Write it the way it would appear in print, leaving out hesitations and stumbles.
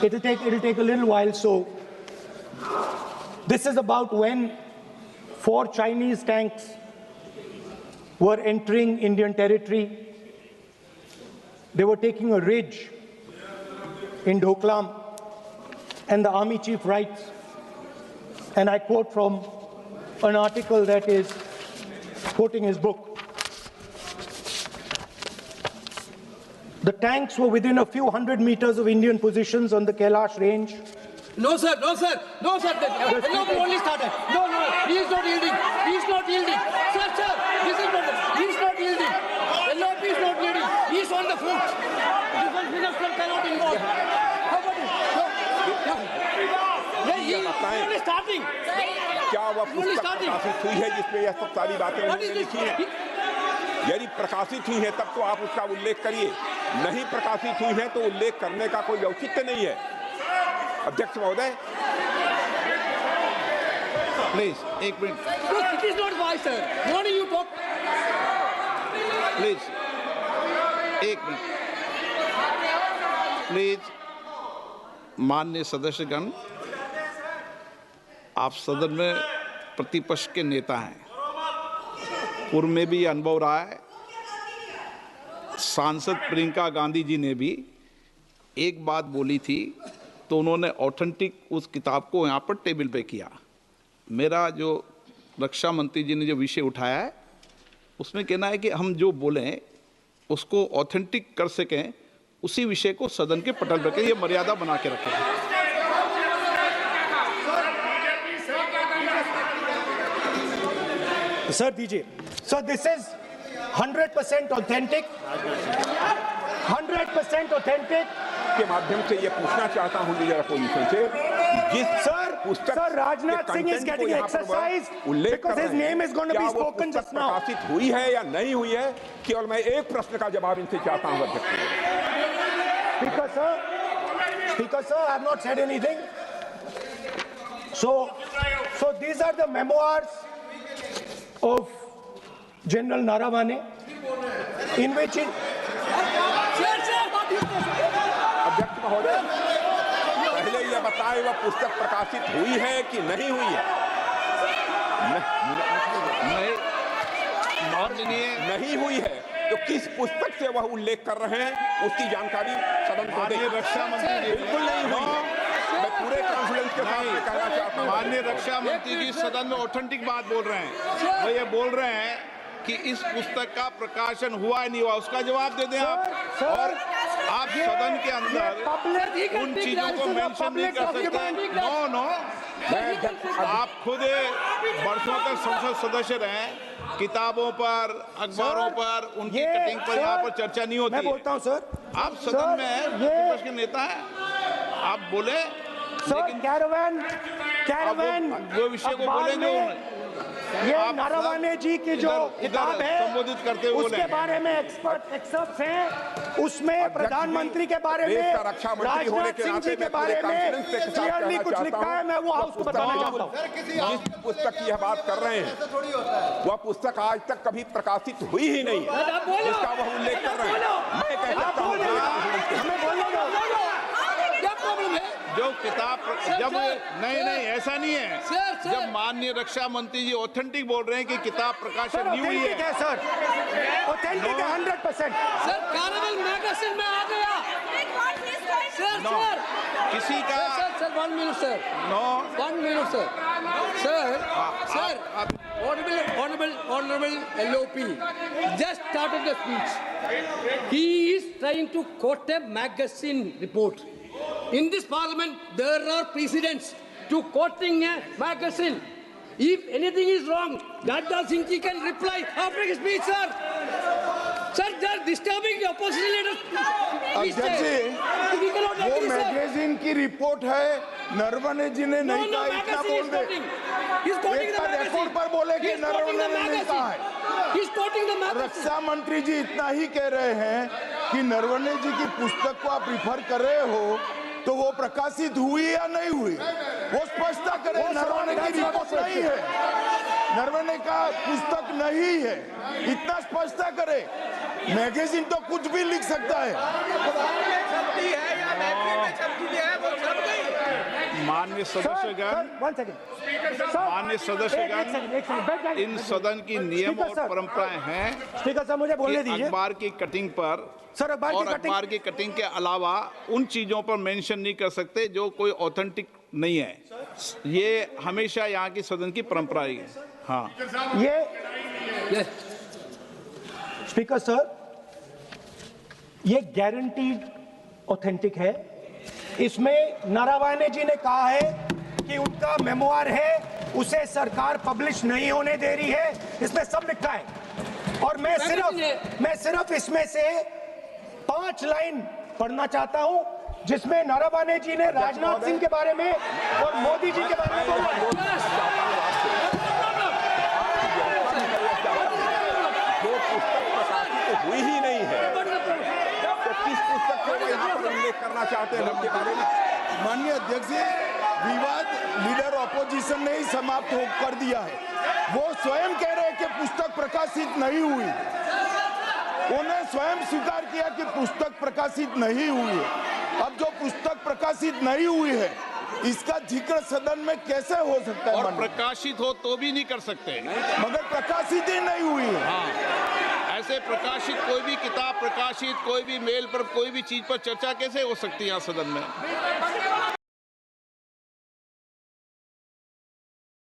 It'll take a little while. So this is about when 4 Chinese tanks were entering Indian territory. They were taking a ridge in Doklam, and the army chief writes, and I quote from an article that is quoting his book. The tanks were within a few hundred meters of Indian positions on the Kailash range. No, sir, no, sir, no, sir. The only started. No, he is not yielding. He is not yielding. Sir, this is not. He is not yielding. LOP is not yielding. He is on the foot. Defense minister cannot involve. How about it? No. He is only starting. क्या वह पुस्तक प्रकाशित हुई है जिसमें यह सब सारी बातें उन्होंने लिखी हैं? यदि प्रकाशित हुई है तब तो आप उसका उल्लेख करिए, नहीं प्रकाशित हुई है तो उल्लेख करने का कोई औचित्य नहीं है। अध्यक्ष महोदय, प्लीज एक minute. It is not wise, sir. Morning you talk. Please एक मिनट। प्लीज माननीय सदस्यगण, आप सदन में प्रतिपक्ष के नेता हैं, पूर्व में भी अनुभव रहा है। सांसद प्रियंका गांधी जी ने भी एक बात बोली थी तो उन्होंने ऑथेंटिक उस किताब को यहाँ पर टेबल पे किया। मेरा जो रक्षा मंत्री जी ने जो विषय उठाया है उसमें कहना है कि हम जो बोलें उसको ऑथेंटिक कर सकें, उसी विषय को सदन के पटल पर ये मर्यादा बना के रखें। Sir, दीजिए। So this is 100% authentic. 100% authentic. के माध्यम से ये पूछना चाहता हूँ लीडर अपोजिशन से, जिस पुस्तक Sir, Rajnath Singh is getting exercise because his name is going to be spoken just now. प्रकाशित हुई है या नहीं हुई है, केवल मैं एक प्रश्न का जवाब इनसे चाहता हूँ अध्यक्ष। Speaker sir, I have not said anything. So these are the memoirs of General Naravane, in which अध्यक्ष महोदय, पहले यह बताए वह पुस्तक प्रकाशित हुई है कि नहीं हुई है? नहीं हुई है तो किस पुस्तक से वह उल्लेख कर रहे हैं उसकी जानकारी सदन को दें। रक्षा मंत्री बिल्कुल नहीं हुई है। मैं पूरे कॉन्फिडेंस के साथ कहना चाहता हूं, माननीय रक्षा मंत्री जी सदन में ऑथेंटिक बात बोल रहे हैं। वो ये बोल रहे हैं कि इस पुस्तक का प्रकाशन हुआ है नहीं हुआ, उसका जवाब दे दें आप। और आप सदन के अंदर उन चीजों को मेंशन नहीं कर सकते। नो, आप खुद वर्षों तक संसद सदस्य रहे, किताबों पर, अखबारों पर, उनकी कटिंग पर यहाँ पर चर्चा नहीं होती। मैं बोलता हूँ सर, आप सदन में प्रतिपक्ष के नेता हैं, आप बोले। सर कैरावैन वो विषय को बोलेंगे, ये नारावाने जी की जो किताब है संबोधित करते हुए उसके बारे में एक्सपर्ट्स हैं, उसमें प्रधानमंत्री के बारे में, राजनाथ सिंह जी के बारे में क्लियरली कुछ लिखा है। मैं वो हाउस को बताना चाहता हूँ। जिस पुस्तक की यह बात कर रहे हैं वह पुस्तक आज तक कभी प्रकाशित हुई ही नहीं है, जिसका वह उल्लेख कर रहे हैं। मैं कह सकता हूँ जो किताब जब नहीं ऐसा नहीं है। जब माननीय रक्षा मंत्री जी ऑथेंटिक बोल रहे हैं कि किताब प्रकाशन नहीं हुई है, सर ऑथेंटिक है 100%। सर कैरावैन मैगजीन में आ गया। सर किसी का sir 1 minute sir, 1 minute sir, Honorable LOP just started the speech. He is trying to quote a magazine report. In this parliament, there are precedents to quoting a magazine. If anything is wrong, Rajnath Singh ji can reply after his speech, sir. Sir, they are disturbing the opposition leaders. अध्यक्ष जी, वो magazine की report है, नरवणे जी ने नहीं कहा, इतना बोल दे। एक रिपोर्ट पर बोले कि नरवणे ने नहीं कहा है। रक्षा मंत्री जी इतना ही कह रहे हैं कि नरवणे जी की पुस्तक को आप रिफर कर रहे हो तो वो प्रकाशित हुई या नहीं हुई, वो स्पष्टता करें। नरवणे की रिपोर्ट नहीं है, नरवणे का पुस्तक नहीं है, इतना स्पष्टता करे। मैगजीन तो कुछ भी लिख सकता है। माननीय सदस्यगण, वन सेकंड माननीय सदस्यगण, इन सदन की नियम और परंपराएं हैं स्पीकर साहब मुझे बोलने कि दीजिए अखबार की कटिंग पर सर। अखबार की कटिंग के अलावा उन चीजों पर मेंशन नहीं कर सकते जो कोई ऑथेंटिक नहीं है। ये हमेशा यहाँ की सदन की परंपरा है। हाँ, ये स्पीकर सर, ये गारंटीड ऑथेंटिक है। इसमें नारावाने जी ने कहा है कि उनका मेमोआर है, उसे सरकार पब्लिश नहीं होने दे रही है, इसमें सब लिखा है। और मैं सिर्फ इसमें से 5 लाइन पढ़ना चाहता हूं जिसमें नारावाने जी ने राजनाथ सिंह के बारे में और मोदी जी के बारे में बोला है। जो पुस्तक प्रकाशित हुई ही नहीं है तो किस पुस्तक को वो यहाँ पर उल्लेख करना चाहते हैं उनके बारे में? माननीय अध्यक्ष जी, विवाद लीडर ऑपोजिशन ने ही समाप्त कर दिया है। वो स्वयं कह रहे हैं कि पुस्तक प्रकाशित नहीं हुई। उन्होंने स्वयं स्वीकार किया कि पुस्तक प्रकाशित नहीं हुई है। अब जो पुस्तक प्रकाशित नहीं हुई है इसका जिक्र सदन में कैसे हो सकता है? और प्रकाशित हो तो भी नहीं कर सकते, मगर प्रकाशित ही नहीं हुई है। हाँ, ऐसे प्रकाशित कोई भी किताब प्रकाशित, कोई भी मेल पर, कोई भी चीज पर चर्चा कैसे हो सकती है यहाँ सदन में?